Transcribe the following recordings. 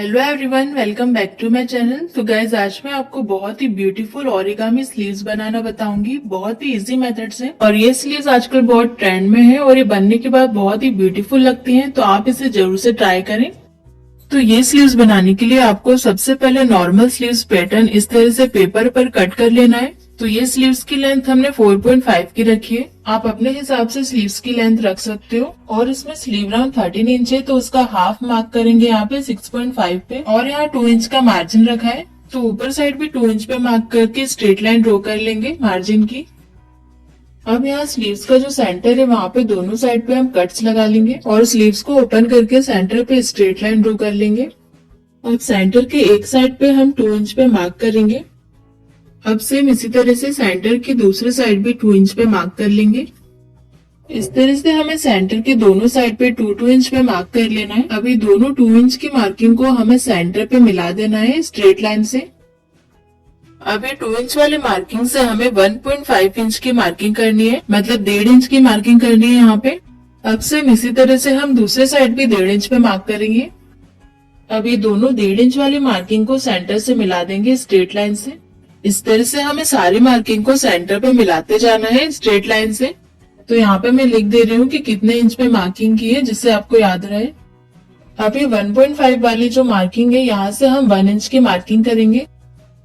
Hello everyone, welcome back to my channel. तो guys आज मैं आपको बहुत ही ब्यूटीफुल ओरिगामी स्लीव्स बनाना बताऊंगी। बहुत ही इजी मेथड से। और ये स्लीव्स आजकल बहुत ट्रेंड में है और ये बनने के बाद बहुत ही ब्यूटीफुल लगती हैं, तो आप इसे जरूर से ट्राई करें। तो ये स्लीव्स बनाने के लिए आपको सबसे पहले नॉर्मल स्लीव्स पैटर्न इस तरह से पेपर पर कट कर लेना है। तो ये स्लीव्स की लेंथ हमने 4.5 की रखी है। आप अपने हिसाब से स्लीव्स की लेंथ रख सकते हो। और इसमें स्लीव राउंड 13 इंच है, तो उसका हाफ मार्क करेंगे यहाँ पे 6.5 पे। और यहाँ 2 इंच का मार्जिन रखा है, तो ऊपर साइड भी 2 इंच पे मार्क करके स्ट्रेट लाइन ड्रॉ कर लेंगे मार्जिन की। अब यहाँ स्लीव्स का जो सेंटर है वहाँ पे दोनों साइड पे हम कट्स लगा लेंगे और स्लीव्स को ओपन करके सेंटर पे स्ट्रेट लाइन ड्रॉ कर लेंगे। अब सेंटर के एक साइड पे हम 2 इंच पे मार्क करेंगे। अब सेम इसी तरह से सेंटर की दूसरे साइड भी 2 इंच पे मार्क कर लेंगे। इस तरह से हमें सेंटर के दोनों साइड पे 2-2 इंच पे मार्क कर लेना है। अभी दोनों 2 इंच की मार्किंग को हमें सेंटर पे मिला देना है स्ट्रेट लाइन से। अभी 2 इंच वाले मार्किंग से हमें 1.5 इंच की मार्किंग करनी है, मतलब 1.5 इंच की मार्किंग करनी है यहाँ पे। अब सेम इसी तरह से हम दूसरे साइड भी 1.5 इंच पे मार्क करेंगे। अब ये दोनों 1.5 इंच वाली मार्किंग को सेंटर से मिला देंगे स्ट्रेट लाइन से। इस तरह से हमें सारी मार्किंग को सेंटर पे मिलाते जाना है स्ट्रेट लाइन से। तो यहाँ पे मैं लिख दे रही हूँ कि कितने इंच पे मार्किंग की है, जिससे आपको याद रहे। अभी 1.5 वाली जो मार्किंग है यहाँ से हम 1 इंच की मार्किंग करेंगे।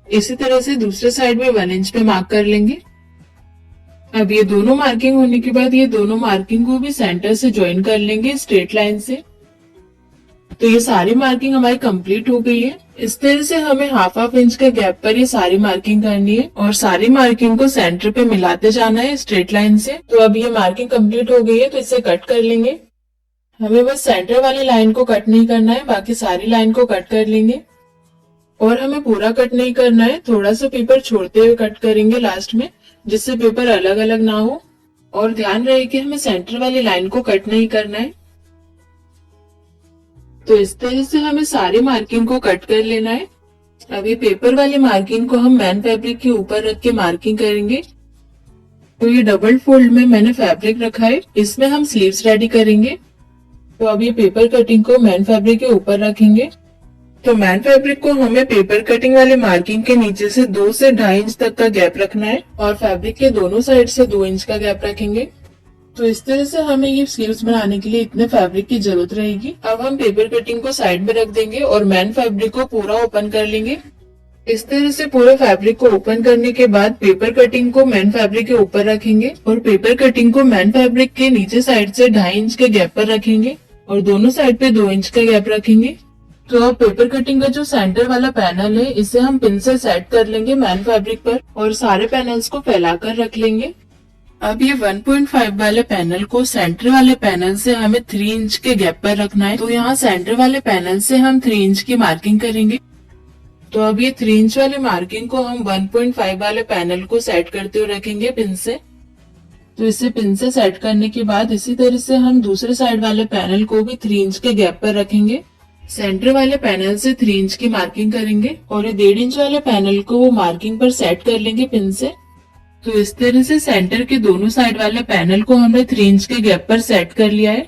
इसी तरह से दूसरे साइड में 1 इंच पे मार्क कर लेंगे। अब ये दोनों मार्किंग होने के बाद ये दोनों मार्किंग को भी सेंटर से ज्वाइन कर लेंगे स्ट्रेट लाइन से। तो ये सारी मार्किंग हमारी कंप्लीट हो गई है। इस तरह से हमें हाफ इंच का गैप पर ये सारी मार्किंग करनी है और सारी मार्किंग को सेंटर पे मिलाते जाना है स्ट्रेट लाइन से। तो अब ये मार्किंग कंप्लीट हो गई है, तो इसे कट कर लेंगे। हमें बस सेंटर वाली लाइन को कट नहीं करना है, बाकी सारी लाइन को कट कर लेंगे। और हमें पूरा कट नहीं करना है, थोड़ा सा पेपर छोड़ते हुए कट करेंगे लास्ट में, जिससे पेपर अलग अलग ना हो। और ध्यान रहे कि हमें सेंटर वाली लाइन को कट नहीं करना है। तो इस तरह से हमें सारी मार्किंग को कट कर लेना है। अभी पेपर वाली मार्किंग को हम मैन फैब्रिक के ऊपर रख के मार्किंग करेंगे। तो ये डबल फोल्ड में मैंने फैब्रिक रखा है, इसमें हम स्लीव्स रेडी करेंगे। तो अब ये पेपर कटिंग को मैन फैब्रिक के ऊपर रखेंगे। तो मैन फैब्रिक को हमें पेपर कटिंग वाले मार्किंग के नीचे से 2 से 2.5 इंच तक का गैप रखना है और फैब्रिक के दोनों साइड से 2 इंच का गैप रखेंगे। तो इस तरह से हमें ये स्लीव्स बनाने के लिए इतने फैब्रिक की जरूरत रहेगी। अब हम पेपर कटिंग को साइड में रख देंगे और मैन फैब्रिक को पूरा ओपन कर लेंगे। इस तरह से पूरे फैब्रिक को ओपन करने के बाद पेपर कटिंग को मैन फैब्रिक के ऊपर रखेंगे और पेपर कटिंग को मैन फैब्रिक के नीचे साइड से 2.5 इंच के गैप पर रखेंगे और दोनों साइड पे 2 इंच का गैप रखेंगे। तो अब पेपर कटिंग का जो सेंटर वाला पैनल है, इसे हम पिन से सेट कर लेंगे मैन फैब्रिक पर और सारे पैनल्स को फैलाकर रख लेंगे। अब ये 1.5 वाले पैनल को सेंटर वाले पैनल से हमें 3 इंच के गैप पर रखना है। तो यहाँ सेंटर वाले पैनल से हम 3 इंच की मार्किंग करेंगे। तो अब ये 3 इंच वाली मार्किंग को हम 1.5 वाले पैनल को सेट करते हुए रखेंगे पिन से। तो इसे पिन से सेट करने के बाद इसी तरह से हम दूसरे साइड वाले पैनल को भी 3 इंच के गैप पर रखेंगे। सेंटर वाले पैनल से 3 इंच की मार्किंग करेंगे और ये 1.5 इंच वाले पैनल को वो मार्किंग पर सेट कर लेंगे पिन से। तो इस तरह से सेंटर के दोनों साइड वाले पैनल को हमने 3 इंच के गैप पर सेट कर लिया है।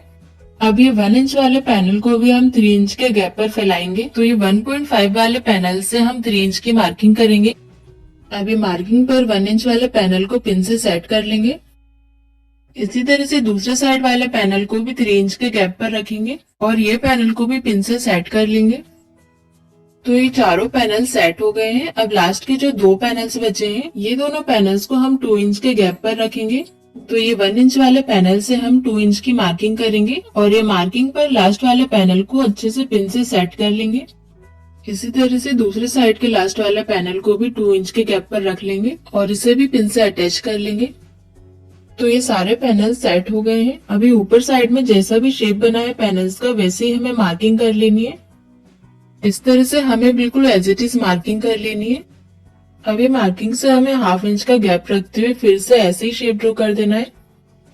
अब ये 1 इंच वाले पैनल को भी हम 3 इंच के गैप पर फैलाएंगे। तो ये 1.5 वाले पैनल से हम 3 इंच की मार्किंग करेंगे। अभी मार्किंग पर 1 इंच वाले पैनल को पिन से सेट कर लेंगे। इसी तरह से दूसरे साइड वाले पैनल को भी 3 इंच के गैप पर रखेंगे और ये पैनल को भी पिन से सेट कर लेंगे। तो ये चारों पैनल सेट हो गए हैं। अब लास्ट के जो 2 पैनल्स बचे हैं, ये दोनों पैनल्स को हम 2 इंच के गैप पर रखेंगे। तो ये 1 इंच वाले पैनल से हम 2 इंच की मार्किंग करेंगे और ये मार्किंग पर लास्ट वाले पैनल को अच्छे से पिन से सेट कर लेंगे। इसी तरह से दूसरे साइड के लास्ट वाले पैनल को भी 2 इंच के गैप पर रख लेंगे और इसे भी पिन से अटैच कर लेंगे। तो ये सारे पैनल सेट हो गए हैं। अभी ऊपर साइड में जैसा भी शेप बना है पैनल्स का, वैसे ही हमें मार्किंग कर लेनी है। इस तरह से हमें बिल्कुल एज इट इज मार्किंग कर लेनी है। अब ये मार्किंग से हमें 1/2 इंच का गैप रखते हुए फिर से ऐसे ही शेप ड्रॉ कर देना है।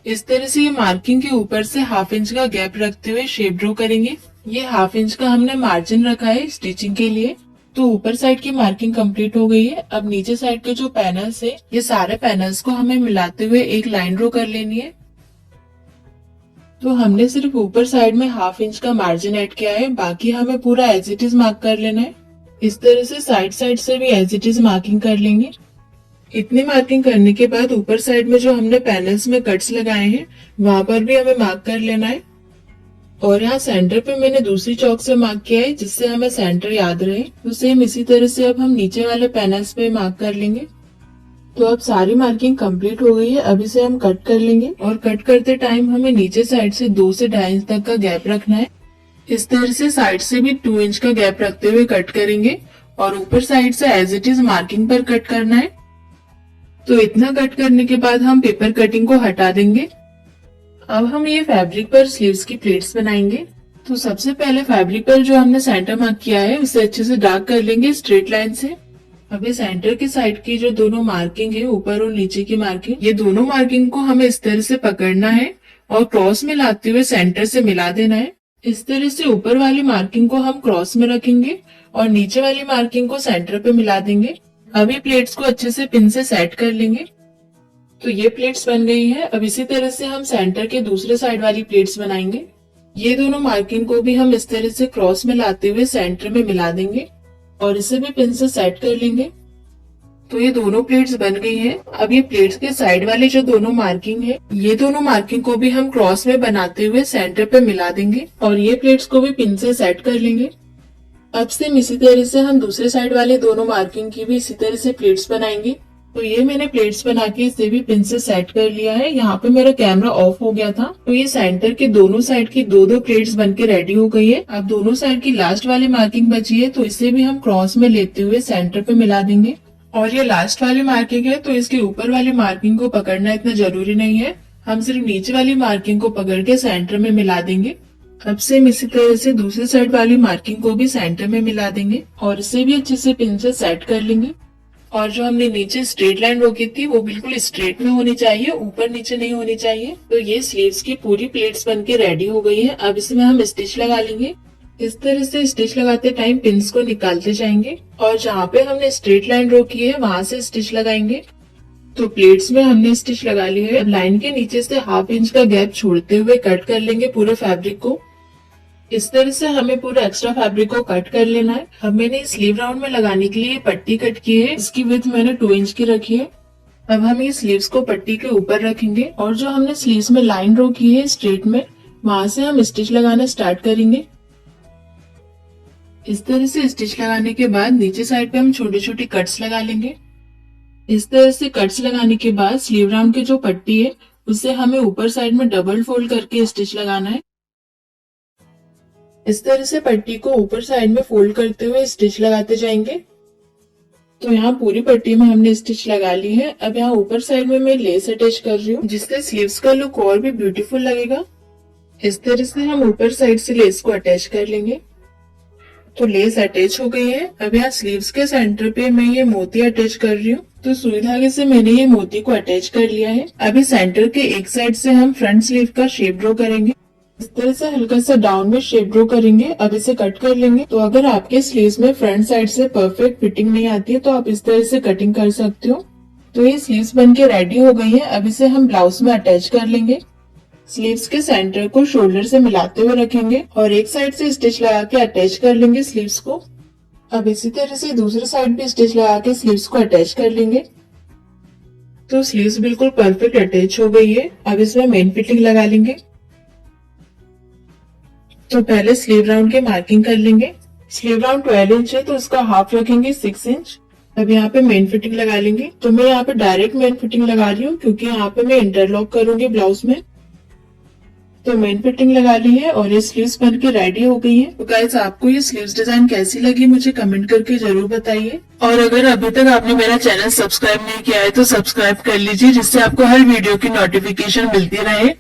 इस तरह से ये मार्किंग के ऊपर से 1/2 इंच का गैप रखते हुए शेप ड्रॉ करेंगे। ये 1/2 इंच का हमने मार्जिन रखा है स्टिचिंग के लिए। तो ऊपर साइड की मार्किंग कंप्लीट हो गई है। अब नीचे साइड के जो पैनल्स है, ये सारे पैनल्स को हमें मिलाते हुए एक लाइन ड्रॉ कर लेनी है। तो हमने सिर्फ ऊपर साइड में 1/2 इंच का मार्जिन ऐड किया है, बाकी हमें पूरा एज इट इज मार्क कर लेना है। इस तरह से साइड से भी एज इट इज मार्किंग कर लेंगे। इतनी मार्किंग करने के बाद ऊपर साइड में जो हमने पैनल्स में कट्स लगाए हैं वहां पर भी हमें मार्क कर लेना है। और यहाँ सेंटर पे मैंने दूसरी चौक से मार्क किया है जिससे हमें सेंटर याद रहे। तो सेम इसी तरह से अब हम नीचे वाले पैनल्स पे मार्क कर लेंगे। तो अब सारी मार्किंग कंप्लीट हो गई है। अब इसे हम कट कर लेंगे और कट करते टाइम हमें नीचे साइड से 2 से 2.5 इंच तक का गैप रखना है। इस तरह से साइड से भी 2 इंच का गैप रखते हुए कट करेंगे और ऊपर साइड से एज इट इज मार्किंग पर कट करना है। तो इतना कट करने के बाद हम पेपर कटिंग को हटा देंगे। अब हम ये फैब्रिक पर स्लीव्स की प्लेट्स बनाएंगे। तो सबसे पहले फैब्रिक पर जो हमने सेंटर मार्क किया है उसे अच्छे से डार्क कर लेंगे स्ट्रेट लाइन से। अब ये सेंटर के साइड की जो दोनों मार्किंग है, ऊपर और नीचे की मार्किंग, ये दोनों मार्किंग को हमें इस तरह से पकड़ना है और क्रॉस में लाते हुए सेंटर से मिला देना है। इस तरह से ऊपर वाली मार्किंग को हम क्रॉस में रखेंगे और नीचे वाली मार्किंग को सेंटर पे मिला देंगे। अभी प्लेट्स को अच्छे से पिन से सेट कर लेंगे। तो ये प्लेट्स बन गई है। अब इसी तरह से हम सेंटर के दूसरे साइड वाली प्लेट्स बनाएंगे। ये दोनों मार्किंग को भी हम इस तरह से क्रॉस में लाते हुए सेंटर में मिला देंगे और इसे भी पिन से सेट कर लेंगे। तो ये दोनों प्लेट्स बन गई है। अब ये प्लेट्स के साइड वाली जो दोनों मार्किंग है, ये दोनों मार्किंग को भी हम क्रॉस में बनाते हुए सेंटर पे मिला देंगे और ये प्लेट्स को भी पिन से सेट कर लेंगे। अब सेम इसी तरह से हम दूसरे साइड वाले दोनों मार्किंग की भी इसी तरह से प्लेट्स बनाएंगे। तो ये मैंने प्लेट्स बना के इसे भी पिन से सेट कर लिया है। यहाँ पे मेरा कैमरा ऑफ हो गया था। तो ये सेंटर के दोनों साइड की 2-2 प्लेट्स बनके रेडी हो गई है। अब दोनों साइड की लास्ट वाली मार्किंग बची है, तो इसे भी हम क्रॉस में लेते हुए सेंटर पे मिला देंगे। और ये लास्ट वाली मार्किंग है, तो इसके ऊपर वाली मार्किंग को पकड़ना इतना जरूरी नहीं है। हम सिर्फ नीचे वाली मार्किंग को पकड़ के सेंटर में मिला देंगे। अब सेम इसी तरह से दूसरी साइड वाली मार्किंग को भी सेंटर में मिला देंगे और इसे भी अच्छे से पिन से सेट कर लेंगे। और जो हमने नीचे स्ट्रेट लाइन रोकी थी वो बिल्कुल स्ट्रेट में होनी चाहिए, ऊपर नीचे नहीं होनी चाहिए। तो ये स्लीव्स की पूरी प्लेट्स बनके रेडी हो गई है। अब इसमें हम स्टिच लगा लेंगे। इस तरह से स्टिच लगाते टाइम पिन्स को निकालते जाएंगे और जहाँ पे हमने स्ट्रेट लाइन रोकी है वहां से स्टिच लगाएंगे। तो प्लेट्स में हमने स्टिच लगा ली है। अब लाइन के नीचे से 1/2 इंच का गैप छोड़ते हुए कट कर लेंगे पूरे फैब्रिक को। इस तरह से हमें पूरा एक्स्ट्रा फैब्रिक को कट कर लेना है। अब मैंने स्लीव राउंड में लगाने के लिए पट्टी कट की है। इसकी विड्थ मैंने 2 इंच की रखी है। अब हम ये स्लीव्स को पट्टी के ऊपर रखेंगे और जो हमने स्लीव्स में लाइन ड्रॉ की है स्ट्रेट में, वहां से हम स्टिच लगाना स्टार्ट करेंगे। इस तरह से स्टिच लगाने के बाद नीचे साइड पे हम छोटे छोटे कट्स लगा लेंगे। इस तरह से कट्स लगाने के बाद स्लीव राउंड की जो पट्टी है उसे हमें ऊपर साइड में डबल फोल्ड करके स्टिच लगाना है। इस तरह से पट्टी को ऊपर साइड में फोल्ड करते हुए स्टिच लगाते जाएंगे। तो यहाँ पूरी पट्टी में हमने स्टिच लगा ली है। अब यहाँ ऊपर साइड में मैं लेस अटैच कर रही हूँ जिससे स्लीव्स का लुक और भी ब्यूटीफुल लगेगा। इस तरह से हम ऊपर साइड से लेस को अटैच कर लेंगे। तो लेस अटैच हो गई है। अब यहाँ स्लीव्स के सेंटर पे मैं ये मोती अटैच कर रही हूँ। तो सुई धागे से मैंने ये मोती को अटैच कर लिया है। अभी सेंटर के एक साइड से हम फ्रंट स्लीव का शेप ड्रॉ करेंगे। इस तरह से हल्का सा डाउन में शेप ड्रॉ करेंगे। अब इसे कट कर लेंगे। तो अगर आपके स्लीव्स में फ्रंट साइड से परफेक्ट फिटिंग नहीं आती है तो आप इस तरह से कटिंग कर सकते हो। तो ये स्लीव्स बनके रेडी हो गई है। अब इसे हम ब्लाउज में अटैच कर लेंगे। स्लीव्स के सेंटर को शोल्डर से मिलाते हुए रखेंगे और एक साइड से स्टिच लगा के अटैच कर लेंगे स्लीव्स को। अब इसी तरह से दूसरे साइड भी स्टिच लगा के स्लीव्स को अटैच कर लेंगे। तो स्लीव्स बिल्कुल परफेक्ट अटैच हो गई है। अब इसमें मेन फिटिंग लगा लेंगे। तो पहले स्लीव राउंड की मार्किंग कर लेंगे। स्लीव राउंड 12 इंच है तो उसका हाफ रखेंगे 6 इंच। अब यहाँ पे मेन फिटिंग लगा लेंगे। तो मैं यहाँ पे डायरेक्ट मेन फिटिंग लगा रही हूँ क्योंकि यहाँ पे मैं इंटरलॉक करूंगी ब्लाउज में। तो मेन फिटिंग लगा ली है और ये स्लीव्स बन के रेडी हो गई है। तो गाइस आपको ये स्लीव्स डिजाइन कैसी लगी मुझे कमेंट करके जरूर बताइए। और अगर अभी तक आपने मेरा चैनल सब्सक्राइब नहीं किया है तो सब्सक्राइब कर लीजिए जिससे आपको हर वीडियो की नोटिफिकेशन मिलती रहे।